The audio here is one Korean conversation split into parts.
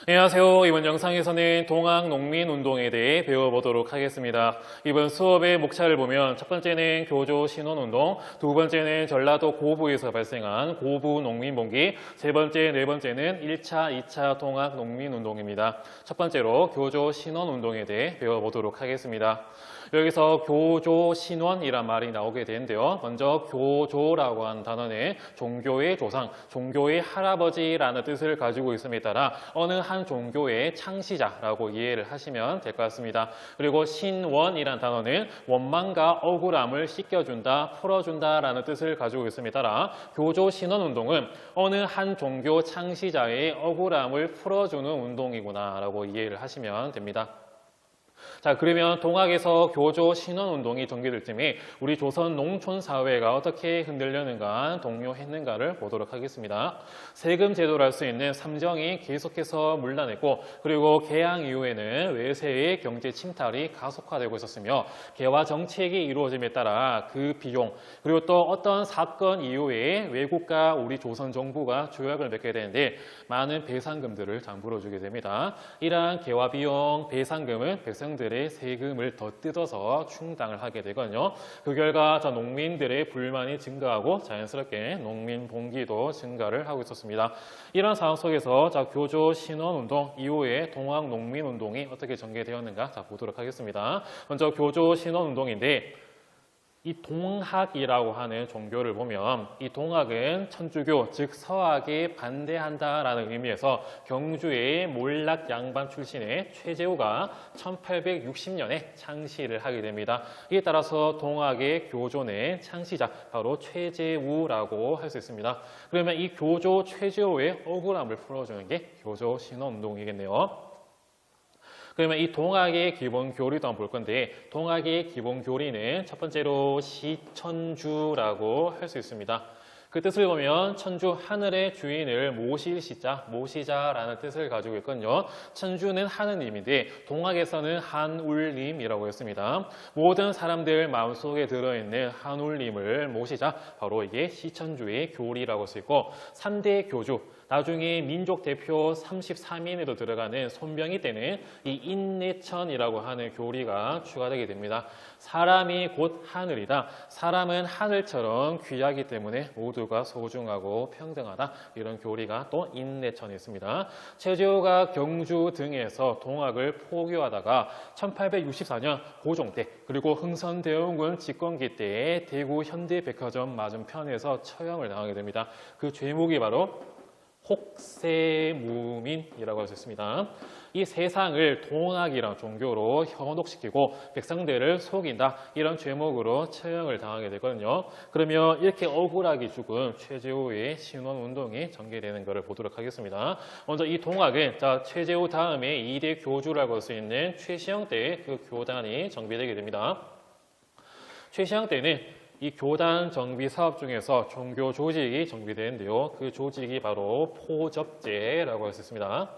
안녕하세요. 이번 영상에서는 동학농민운동에 대해 배워보도록 하겠습니다. 이번 수업의 목차를 보면 첫 번째는 교조 신원운동, 두 번째는 전라도 고부에서 발생한 고부농민봉기, 세 번째, 네 번째는 1차, 2차 동학농민운동입니다. 첫 번째로 교조 신원운동에 대해 배워보도록 하겠습니다. 여기서 교조 신원이란 말이 나오게 되는데요. 먼저 교조라고 하는 단어는 종교의 조상, 종교의 할아버지라는 뜻을 가지고 있음에 따라 어느 한 종교의 창시자라고 이해를 하시면 될 것 같습니다. 그리고 신원이란 단어는 원망과 억울함을 씻겨준다, 풀어준다라는 뜻을 가지고 있음에 따라 교조 신원운동은 어느 한 종교 창시자의 억울함을 풀어주는 운동이구나라고 이해를 하시면 됩니다. 자, 그러면 동학에서 교조 신원운동이 전개될 쯤에 우리 조선 농촌사회가 어떻게 흔들렸는가, 동요했는가를 보도록 하겠습니다. 세금 제도를 할 수 있는 삼정이 계속해서 물러냈고, 그리고 개항 이후에는 외세의 경제 침탈이 가속화되고 있었으며, 개화 정책이 이루어짐에 따라 그 비용, 그리고 또 어떤 사건 이후에 외국과 우리 조선 정부가 조약을 맺게 되는데 많은 배상금들을 물어주게 됩니다. 이러한 개화 비용, 배상금은 백성들의 세금을 더 뜯어서 충당을 하게 되거든요. 그 결과 농민들의 불만이 증가하고 자연스럽게 농민 봉기도 증가를 하고 있었습니다. 이런 상황 속에서 교조 신원운동 이후에 동학 농민운동이 어떻게 전개되었는가 보도록 하겠습니다. 먼저 교조 신원운동인데 이 동학이라고 하는 종교를 보면 이 동학은 천주교, 즉 서학에 반대한다라는 의미에서 경주의 몰락 양반 출신의 최재우가 1860년에 창시를 하게 됩니다. 이에 따라서 동학의 교조의 창시자, 바로 최재우라고 할 수 있습니다. 그러면 이 교조 최재우의 억울함을 풀어주는 게 교조 신원운동이겠네요. 그러면 이 동학의 기본 교리도 한번 볼 건데, 동학의 기본 교리는 첫 번째로 시천주라고 할 수 있습니다. 그 뜻을 보면 천주, 하늘의 주인을 모실 시자, 모시자라는 뜻을 가지고 있거든요. 천주는 하느님인데 동학에서는 한울님이라고 했습니다. 모든 사람들 마음속에 들어있는 한울님을 모시자, 바로 이게 시천주의 교리라고 할 수 있고, 3대 교주, 나중에 민족 대표 33인에도 들어가는 손병희 때는 이 인내천이라고 하는 교리가 추가되게 됩니다. 사람이 곧 하늘이다. 사람은 하늘처럼 귀하기 때문에 모두가 소중하고 평등하다. 이런 교리가 또 인내천에 있습니다. 최재우가 경주 등에서 동학을 포교하다가 1864년 고종 때, 그리고 흥선대원군 집권기 때에 대구 현대백화점 맞은편에서 처형을 당하게 됩니다. 그 죄목이 바로 혹세무민이라고 할 수 있습니다. 이 세상을 동학이라는 종교로 현혹시키고 백성들을 속인다, 이런 죄목으로 처형을 당하게 되거든요. 그러면 이렇게 억울하게 죽은 최재우의 신원운동이 전개되는 것을 보도록 하겠습니다. 먼저 이 동학은 최재우 다음에 2대 교주라고 할 수 있는 최시영 때의 그 교단이 정비되게 됩니다. 최시영 때는 이 교단 정비 사업 중에서 종교 조직이 정비되는데요. 그 조직이 바로 포접제라고 할 수 있습니다.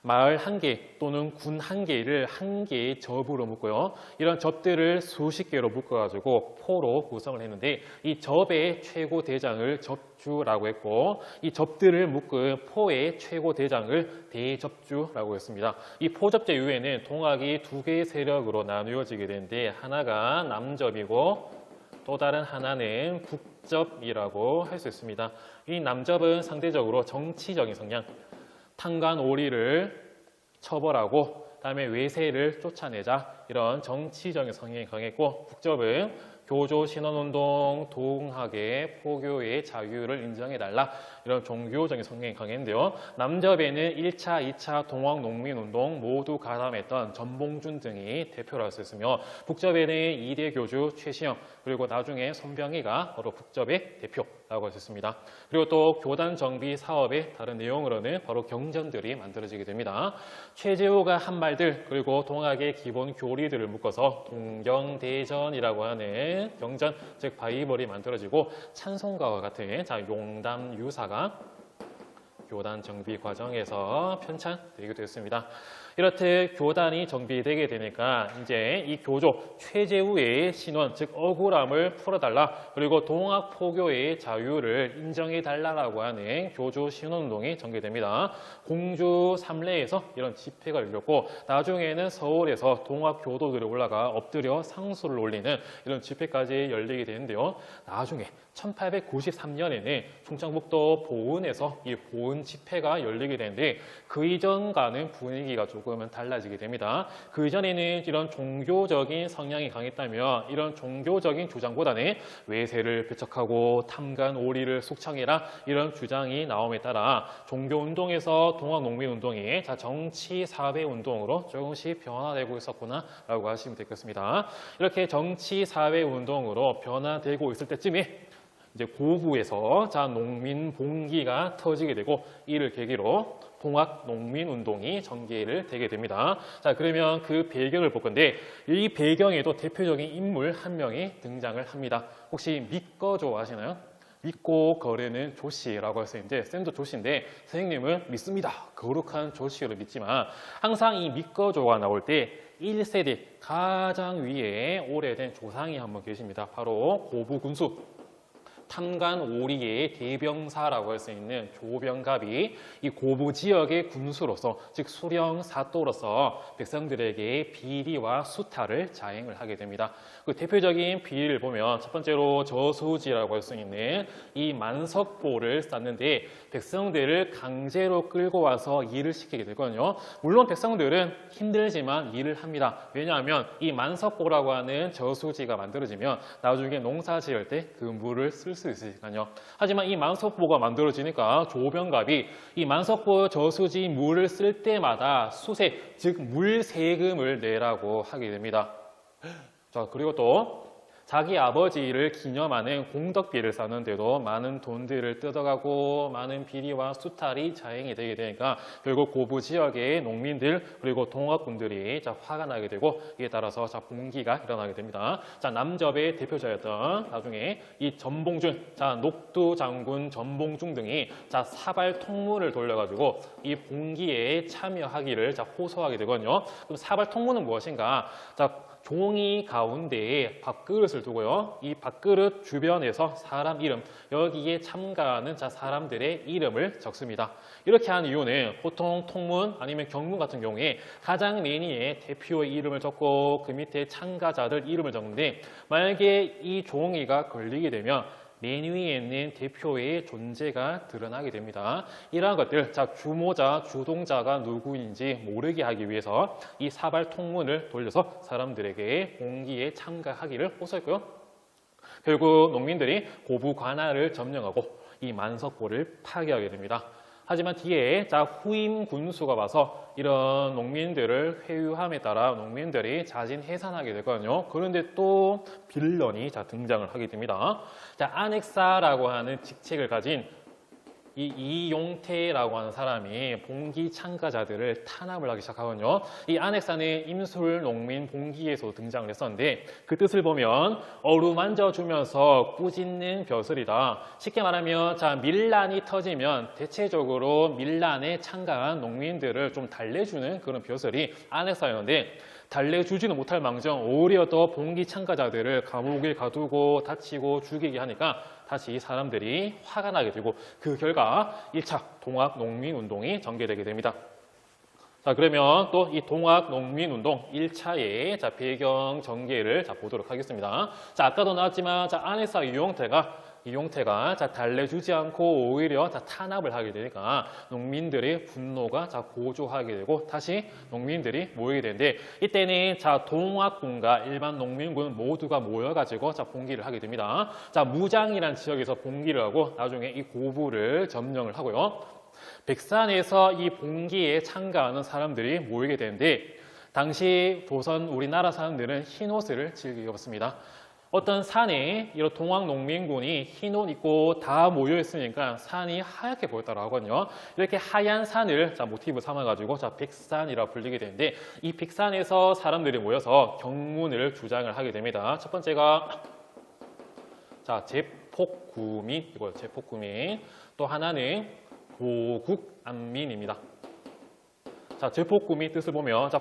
마을 한 개 또는 군 한 개를 한 개의 접으로 묶고요. 이런 접들을 수십 개로 묶어가지고 포로 구성을 했는데, 이 접의 최고 대장을 접주라고 했고, 이 접들을 묶은 포의 최고 대장을 대접주라고 했습니다. 이 포접제 이후에는 동학이 두 개의 세력으로 나누어지게 되는데, 하나가 남접이고 또 다른 하나는 북접이라고 할 수 있습니다. 이 남접은 상대적으로 정치적인 성향, 탕관오리를 처벌하고 그다음에 외세를 쫓아내자, 이런 정치적인 성향이 강했고, 북접은 교조 신원운동, 동학의 포교의 자유를 인정해달라, 이런 종교적인 성향이 강했는데요. 남접에는 1차, 2차 동학농민운동 모두 가담했던 전봉준 등이 대표로 할 수 있으며, 북접에는 2대 교주 최시영, 그리고 나중에 손병희가 바로 북접의 대표라고 할 수 있습니다. 그리고 또 교단 정비 사업의 다른 내용으로는 바로 경전들이 만들어지게 됩니다. 최재우가 한 말들, 그리고 동학의 기본 교리들을 묶어서 동경대전이라고 하는 경전, 즉 바이벌이 만들어지고, 찬송가와 같은 용담 유사가 교단 정비 과정에서 편찬되기도 했습니다. 이렇듯 교단이 정비되게 되니까 이제 이 교조 최재우의 신원, 즉 억울함을 풀어달라, 그리고 동학포교의 자유를 인정해달라라고 하는 교조 신원운동이 전개됩니다. 공주 삼례에서 이런 집회가 열렸고, 나중에는 서울에서 동학교도들이 올라가 엎드려 상수를 올리는 이런 집회까지 열리게 되는데요. 나중에 1893년에는 충청북도 보은에서 이 보은 집회가 열리게 되는데, 그 이전과는 분위기가 조금은 달라지게 됩니다. 그 이전에는 이런 종교적인 성향이 강했다면 이런 종교적인 주장보다는 외세를 배척하고 탐관 오리를 숙청해라, 이런 주장이 나옴에 따라 종교운동에서 동학농민운동이 정치 사회운동으로 조금씩 변화되고 있었구나라고 하시면 되겠습니다. 이렇게 정치 사회운동으로 변화되고 있을 때쯤에 이제 고부에서 농민 봉기가 터지게 되고, 이를 계기로 동학농민운동이 전개를 되게 됩니다. 그러면 그 배경을 볼 건데, 이 배경에도 대표적인 인물 한 명이 등장을 합니다. 혹시 믿거조 아시나요? 믿고 거래는 조씨라고 할 수 있는데, 쌤도 조씨인데 선생님은 믿습니다, 거룩한 조씨로 믿지만, 항상 이 믿거조가 나올 때 1세대 가장 위에 오래된 조상이 한 분 계십니다. 바로 고부군수 탐관 오리의 대병사라고 할 수 있는 조병갑이 이 고부 지역의 군수로서, 즉 수령 사또로서 백성들에게 비리와 수탈을 자행을 하게 됩니다. 그 대표적인 비리를 보면 첫 번째로 저수지라고 할 수 있는 이 만석보를 쌓는데 백성들을 강제로 끌고 와서 일을 시키게 되거든요. 물론 백성들은 힘들지만 일을 합니다. 왜냐하면 이 만석보라고 하는 저수지가 만들어지면 나중에 농사 지을 때 그 물을 쓸 수 있으니까요. 하지만 이 만석보가 만들어지니까 조병갑이 이 만석보 저수지 물을 쓸 때마다 수세, 즉 물세금을 내라고 하게 됩니다. 그리고 또 자기 아버지를 기념하는 공덕비를 쌓는데도 많은 돈들을 뜯어가고 많은 비리와 수탈이 자행이 되게 되니까 결국 고부 지역의 농민들 그리고 동학군들이 화가 나게 되고, 이에 따라서 봉기가 일어나게 됩니다. 남접의 대표자였던 나중에 이 전봉준, 녹두 장군 전봉준 등이 사발 통문을 돌려가지고 이 봉기에 참여하기를 호소하게 되거든요. 그럼 사발 통문은 무엇인가? 종이 가운데에 밥그릇을 두고요. 이 밥그릇 주변에서 사람 이름, 여기에 참가하는 사람들의 이름을 적습니다. 이렇게 한 이유는 보통 통문 아니면 경문 같은 경우에 가장 맨 위에 대표의 이름을 적고 그 밑에 참가자들 이름을 적는데, 만약에 이 종이가 걸리게 되면 맨 위에 있는 대표의 존재가 드러나게 됩니다. 이러한 것들, 주모자, 주동자가 누구인지 모르게 하기 위해서 이 사발 통문을 돌려서 사람들에게 봉기에 참가하기를 호소했고요. 결국 농민들이 고부 관할을 점령하고 이 만석보를 파괴하게 됩니다. 하지만 뒤에 후임 군수가 와서 이런 농민들을 회유함에 따라 농민들이 자진 해산하게 되거든요. 그런데 또 빌런이 등장을 하게 됩니다. 안핵사라고 하는 직책을 가진 이 이용태라고 하는 사람이 봉기 참가자들을 탄압을 하기 시작하거든요. 이 안핵사는 임술 농민 봉기에서 등장을 했었는데, 그 뜻을 보면 어루만져 주면서 꾸짖는 벼슬이다. 쉽게 말하면 밀란이 터지면 대체적으로 밀란에 참가한 농민들을 좀 달래주는 그런 벼슬이 안핵사였는데, 달래주지는 못할 망정 오히려 더 봉기 참가자들을 감옥에 가두고 다치고 죽이게 하니까 다시 이 사람들이 화가 나게 되고, 그 결과 1차 동학농민운동이 전개되게 됩니다. 그러면 또 이 동학농민운동 1차의 배경 전개를 보도록 하겠습니다. 아까도 나왔지만 안핵사 이용태가 달래주지 않고 오히려 탄압을 하게 되니까 농민들의 분노가 고조하게 되고 다시 농민들이 모이게 되는데, 이때는 동학군과 일반 농민군 모두가 모여가지고 봉기를 하게 됩니다. 무장이란 지역에서 봉기를 하고 나중에 이 고부를 점령을 하고요. 백산에서 이 봉기에 참가하는 사람들이 모이게 되는데, 당시 조선 우리나라 사람들은 흰옷을 즐겨 입었습니다. 어떤 산에 이런 동학농민군이 흰옷 입고 다 모여 있으니까 산이 하얗게 보였다고 하거든요. 이렇게 하얀 산을 모티브 삼아가지고 백산이라고 불리게 되는데, 이 백산에서 사람들이 모여서 경문을 주장을 하게 됩니다. 첫 번째가 제폭구민, 이거 제폭구민. 또 하나는 보국안민입니다. 자, 제폭구미 뜻을 보면 자,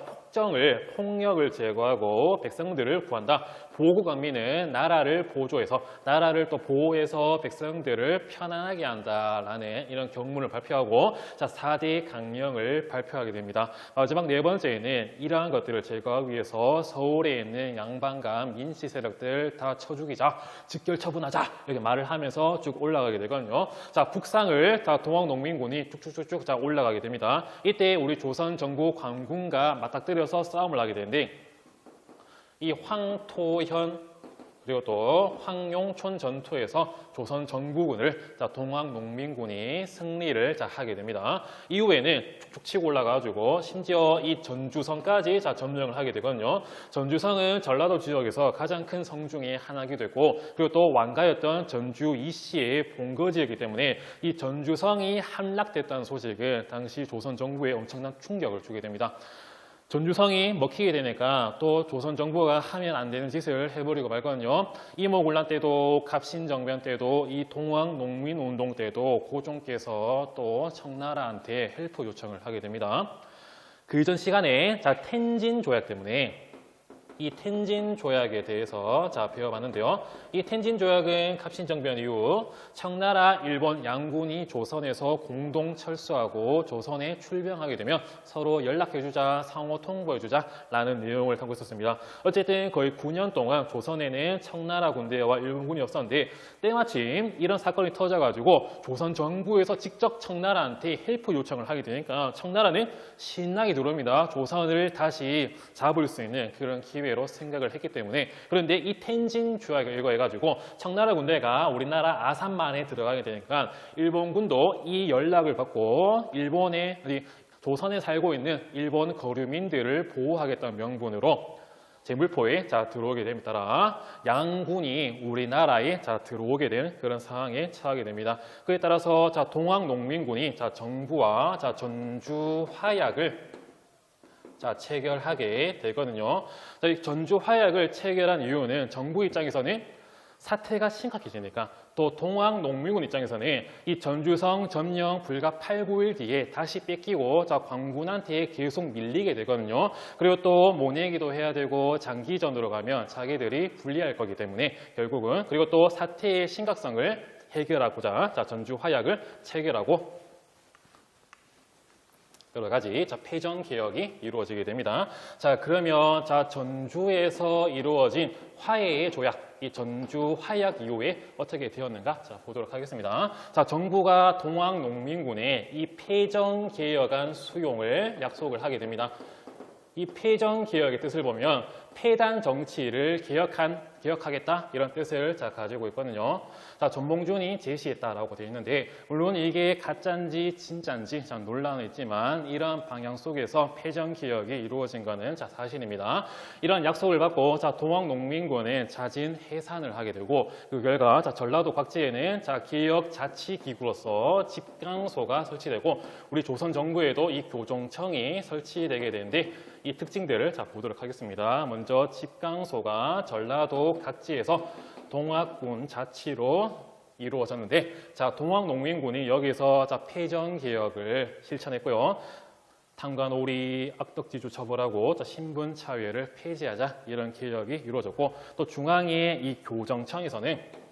폭력을 제거하고 백성들을 구한다. 보국안민은 나라를 보조해서 나라를 또 보호해서 백성들을 편안하게 한다라는 이런 경문을 발표하고 자, 4대 강령을 발표하게 됩니다. 마지막 네 번째는 이러한 것들을 제거하기 위해서 서울에 있는 양반과 민씨 세력들 다 쳐죽이자, 직결 처분하자 이렇게 말을 하면서 쭉 올라가게 되거든요. 자, 북상을 다 동학농민군이 쭉쭉쭉쭉 자 올라가게 됩니다. 이때 우리 조선 정부 관군과 맞닥뜨려서 싸움을 하게 되는데 이 황토현 그리고 또 황용촌 전투에서 조선 정부군을 자 동학농민군이 승리를 자 하게 됩니다. 이후에는 쭉쭉 치고 올라가가지고 심지어 이 전주성까지 자 점령을 하게 되거든요. 전주성은 전라도 지역에서 가장 큰 성 중에 하나이기도 했고 그리고 또 왕가였던 전주 이씨의 본거지이기 때문에 이 전주성이 함락됐다는 소식은 당시 조선 정부에 엄청난 충격을 주게 됩니다. 전주성이 먹히게 되니까 또 조선 정부가 하면 안 되는 짓을 해버리고 말거든요. 이모군란 때도 갑신정변 때도 이 동학농민운동 때도 고종께서 또 청나라한테 헬프 요청을 하게 됩니다. 그 이전 시간에 자 텐진 조약 때문에 이 텐진 조약에 대해서 자 배워봤는데요. 이 텐진 조약은 갑신정변 이후 청나라, 일본 양군이 조선에서 공동 철수하고 조선에 출병하게 되면 서로 연락해주자, 상호 통보해주자라는 내용을 담고 있었습니다. 어쨌든 거의 9년 동안 조선에는 청나라 군대와 일본군이 없었는데 때마침 이런 사건이 터져가지고 조선 정부에서 직접 청나라한테 헬프 요청을 하게 되니까 청나라는 신나게 들어옵니다. 조선을 다시 잡을 수 있는 그런 기회로 생각을 했기 때문에. 그런데 이 텐진 조약을 일거해가지고 청나라 군대가 우리나라 아산만에 들어가게 되니까 일본군도 이 연락을 받고 일본의 조선에 살고 있는 일본 거류민들을 보호하겠다는 명분으로 제물포에 자 들어오게 됨에 따라 양군이 우리나라에 자 들어오게 된 그런 상황에 처하게 됩니다. 그에 따라서 자 동학농민군이 자 정부와 자 전주 화약을 자 체결하게 되거든요. 자, 이 전주 화약을 체결한 이유는 정부 입장에서는 사태가 심각해지니까 또 동학농민군 입장에서는 이 전주성 점령 불과 8, 9일 뒤에 다시 뺏기고 자 관군한테 계속 밀리게 되거든요. 그리고 또 모내기도 해야 되고 장기전으로 가면 자기들이 불리할 거기 때문에 결국은 그리고 또 사태의 심각성을 해결하고자 자 전주 화약을 체결하고 여러 가지 자 패전 개혁이 이루어지게 됩니다. 자 그러면 자 전주에서 이루어진 화해의 조약, 이 전주 화약 이후에 어떻게 되었는가 자 보도록 하겠습니다. 자 정부가 동학농민군의 이 패전 개혁안 수용을 약속을 하게 됩니다. 이 패전 개혁의 뜻을 보면 폐단 정치를 개혁하겠다 이런 뜻을 자 가지고 있거든요. 자 전봉준이 제시했다라고 되어 있는데 물론 이게 가짜인지 진짜인지 자 논란은 있지만 이런 방향 속에서 패전 개혁이 이루어진 것은 자 사실입니다. 이런 약속을 받고 자 동학농민군은 자진 해산을 하게 되고 그 결과 자 전라도 각지에는 자 개혁 자치 기구로서 집강소가 설치되고 우리 조선 정부에도 이 교종청이 설치되게 되는데 이 특징들을 자 보도록 하겠습니다. 먼저 집강소가 전라도 각지에서 동학군 자치로 이루어졌는데 자 동학농민군이 여기서 자 패전 개혁을 실천했고요. 탕관오리, 악덕지주 처벌하고 자 신분차회를 폐지하자 이런 개혁이 이루어졌고 또 중앙의 이 교정청에서는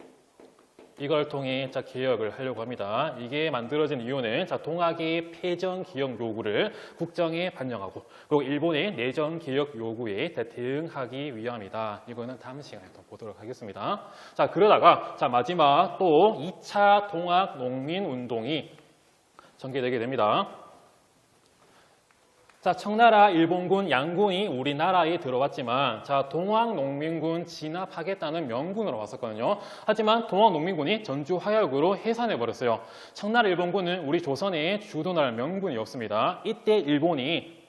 이걸 통해 자 개혁을 하려고 합니다. 이게 만들어진 이유는 자 동학의 패전 개혁 요구를 국정에 반영하고 그리고 일본의 내전 개혁 요구에 대응하기 위함이다. 이거는 다음 시간에 또 보도록 하겠습니다. 자 그러다가 자 마지막 또 2차 동학 농민 운동이 전개되게 됩니다. 자, 청나라, 일본군, 양군이 우리나라에 들어왔지만 자, 동학농민군 진압하겠다는 명분으로 왔었거든요. 하지만 동학농민군이 전주 화약으로 해산해버렸어요. 청나라, 일본군은 우리 조선에 주둔할 명분이 없습니다. 이때 일본이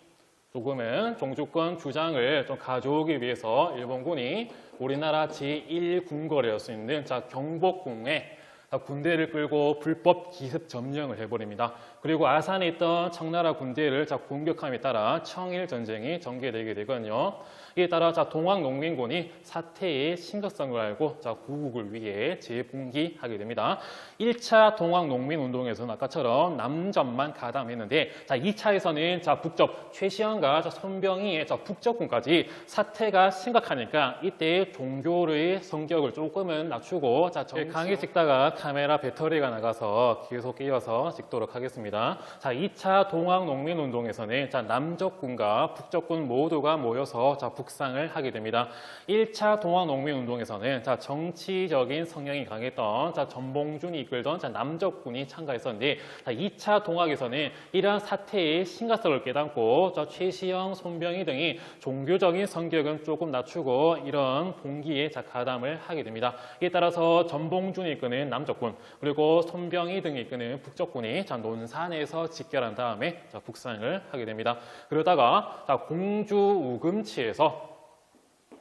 조금은 종주권 주장을 좀 가져오기 위해서 일본군이 우리나라 제1군거래할 수 있는 자, 경복궁에 군대를 끌고 불법 기습 점령을 해버립니다. 그리고 아산에 있던 청나라 군대를 공격함에 따라 청일 전쟁이 전개되게 되거든요. 이에 따라 동학농민군이 사태의 심각성을 알고 구국을 위해 재봉기하게 됩니다. 1차 동학농민운동에서는 아까처럼 남전만 가담했는데 2차에서는 북적 최시현과 손병희의 북적군까지 사태가 심각하니까 이때 종교의 성격을 조금은 낮추고 강의 찍다가 카메라 배터리가 나가서 계속 끼워서 찍도록 하겠습니다. 2차 동학농민운동에서는 남적군과 북적군 모두가 모여서 북상을 하게 됩니다. 1차 동학농민운동에서는 정치적인 성향이 강했던 전봉준이 이끌던 남적군이 참가했었는데 2차 동학에서는 이러한 사태의 심각성을 깨닫고 최시영, 손병희 등이 종교적인 성격은 조금 낮추고 이런 봉기에 가담을 하게 됩니다. 이에 따라서 전봉준이 이끄는 남적군 그리고 손병희 등이 이끄는 북적군이 논산에서 직결한 다음에 북상을 하게 됩니다. 그러다가 공주 우금치에서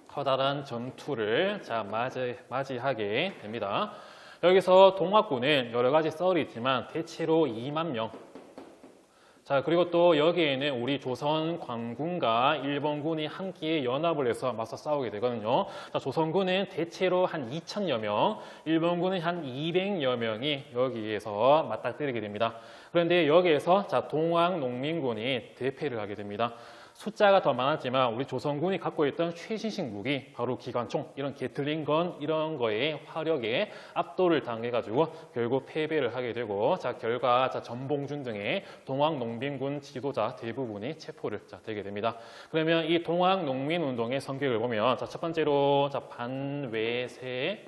커다란 전투를 맞이하게 됩니다. 여기서 동학군은 여러 가지 썰이 있지만 대체로 2만 명. 그리고 또 여기에는 우리 조선 관군과 일본군이 함께 연합을 해서 맞서 싸우게 되거든요. 조선군은 대체로 한 2,000여 명, 일본군은 한 200여 명이 여기에서 맞닥뜨리게 됩니다. 그런데 여기에서 동학농민군이 대패를 하게 됩니다. 숫자가 더 많았지만 우리 조선군이 갖고 있던 최신식 무기, 바로 기관총, 이런 게틀링건 이런 거에 화력에 압도를 당해가지고 결국 패배를 하게 되고 결과 전봉준 등의 동학농민군 지도자 대부분이 체포를 되게 됩니다. 그러면 이 동학농민운동의 성격을 보면 첫 번째로 반외세,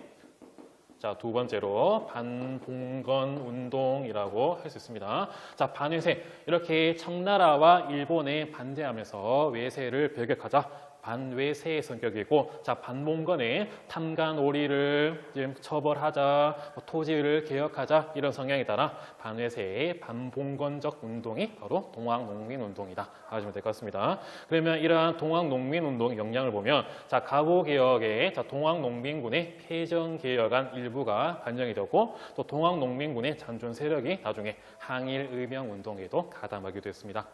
두 번째로 반봉건 운동이라고 할 수 있습니다. 반외세, 이렇게 청나라와 일본에 반대하면서 외세를 배격하자. 반외세의 성격이고, 반봉건의 탐관오리를 처벌하자, 토지를 개혁하자 이런 성향에 따라 반외세의 반봉건적 운동이 바로 동학농민운동이다 하시면 될 것 같습니다. 그러면 이러한 동학농민운동 역량을 보면 가보개혁에 동학농민군의 폐정개혁안 일부가 반영이 되었고 또 동학농민군의 잔존 세력이 나중에 항일의명운동에도 가담하게 되었습니다.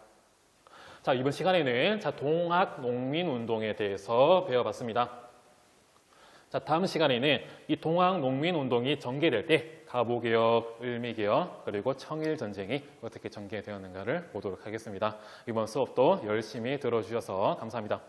이번 시간에는 동학농민운동에 대해서 배워봤습니다. 다음 시간에는 이 동학농민운동이 전개될 때 가보개혁, 을미개혁, 그리고 청일전쟁이 어떻게 전개되었는가를 보도록 하겠습니다. 이번 수업도 열심히 들어주셔서 감사합니다.